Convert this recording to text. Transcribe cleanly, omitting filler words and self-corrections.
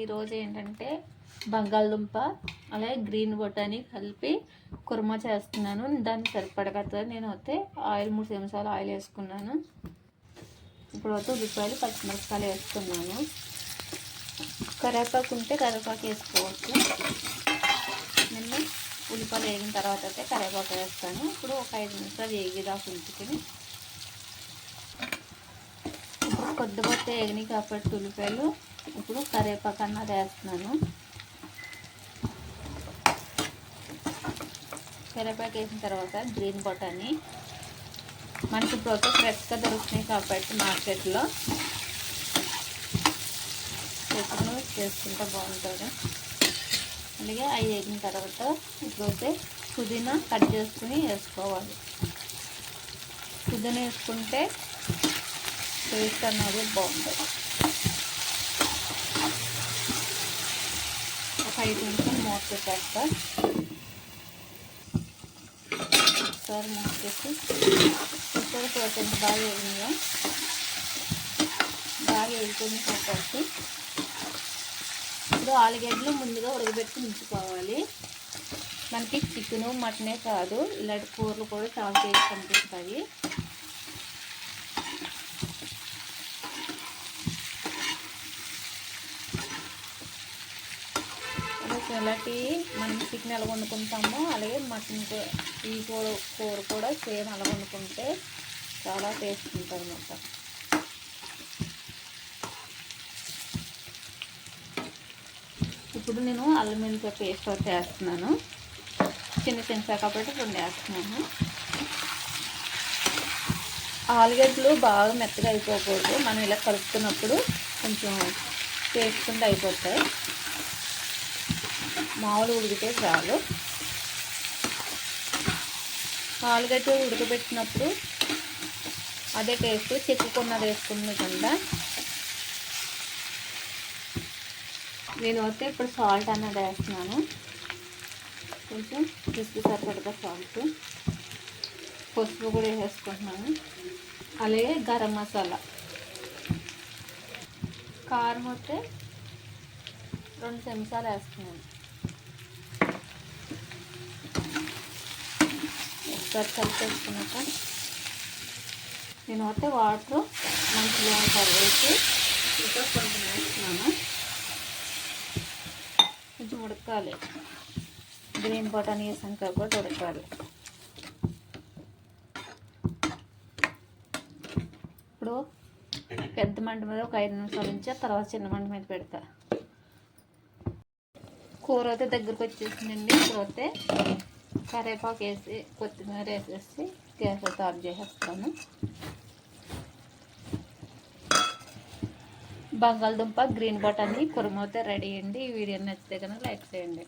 ఈరోజు ఏంటంటే బంగాళదుంప అలాగే గ్రీన్ బొటానీ కలిపి కుర్మా చేస్తున్నాను. దాన్ని సరిపడగా నేను అయితే ఆయిల్ 3 చెంచాలు ఆయిల్ వేసుకున్నాను. ఇప్పుడు అయితే ఉల్లిపాయలు పచ్చిమిరపకాయలు వేసుకున్నాను. కరివేపాకు ఉంటే కరివేపాకు వేసుకోవచ్చు. నేను ఉల్లిపాయలు వేగిన తర్వాత అయితే కరివేపాకు వేస్తాను. ఇప్పుడు ఒక 5 నిమిషాలు వేగిదాకా ఉంచుకొని ఇప్పుడు కొద్దిగా వేగినాయి కాబట్టి ఉల్లిపాయలు ఇప్పుడు కరివేపాకు అన్నది వేస్తున్నాను. కరివేపాకు వేసిన తర్వాత గ్రీన్ బొటానీ మనకి ఇప్పుడు ఫ్రెష్గా దొరుకుతున్నాయి కాబట్టి మార్కెట్లో ఎప్పుడు చేసుకుంటే బాగుంటుంది. అలాగే అవి వేగిన తర్వాత ఇప్పుడైతే పుదీనా కట్ చేసుకుని వేసుకోవాలి. పుదీనా వేసుకుంటే టేస్ట్ అన్నది బాగుంటుంది. ఒక 5 నిమిషాలు మూత పెట్టేస్తా. ఒకసారి మూత పెట్టి ఇప్పుడు కొంచెం బాగా వేగిందిగా బాగా వేసుకొని కాబట్టి ఇప్పుడు ఆలుగడ్డలు ముందుగా ఉడకబెట్టి ఉంచుకోవాలి. మనకి చికెను మటనే కాదు ఇలాంటి కూరలు కూడా చాలా టేస్ట్ కనిపిస్తాయి. ఇలాంటి మనం చికెన్ ఎలా వండుకుంటామో అలాగే మటన్ ఈ కూర కూడా సేమ్ అలా వండుకుంటే చాలా టేస్ట్ ఉంటుంది అన్నమాట. ఇప్పుడు నేను అల్లం వెల్లుల్లి పేస్ట్ అయితే వేస్తున్నాను. చిన్న చెంచా కాబట్టి 2 వేస్తున్నాను. ఆలుగడ్డలు బాగా మెత్తగా అయిపోకూడదు. మనం ఇలా కలుపుతున్నప్పుడు కొంచెం పేస్ట్కుండా అయిపోతాయి. మామూలు ఉడికితే చాలు. ఆలుగడ్డ ఉడకబెట్టినప్పుడు అదే టేస్ట్ చెక్కుకున్నది వేసుకున్న కన్నా నేను అయితే ఇప్పుడు సాల్ట్ అన్నది వేస్తున్నాను. కొంచెం రుచికి సరిపడగా సాల్ట్, పసుపు కూడా వేసుకుంటున్నాను. అలాగే గరం మసాలా, కారం అయితే 2 చెంచాలు వేస్తున్నాను. ఒకసారి కలిపేసుకున్నాక నేను అయితే వాటర్ మంచిగా వేసి ఇంకా కొంచెం వేస్తున్నాను. కొంచెం ఉడకాలి. గ్రీన్ బొటానీ వేసాం కాబట్టి ఉడకాలి. ఇప్పుడు పెద్ద మంట మీద ఒక 5 నిమిషాల నుంచి తర్వాత చిన్న మంట మీద పెడతా. కూర అయితే దగ్గరకు వచ్చేసిందండి. ఇప్పుడైతే కరివేపాకు వేసి కొత్తిమీర వేసేసి గ్యాస్ అయితే ఆఫ్ చేసేస్తాను. బంగాళదుంప గ్రీన్ బొటానీ కుర్మా అయితే రెడీ అండి. ఈ వీడియో నచ్చితే కనుక లైక్ చేయండి.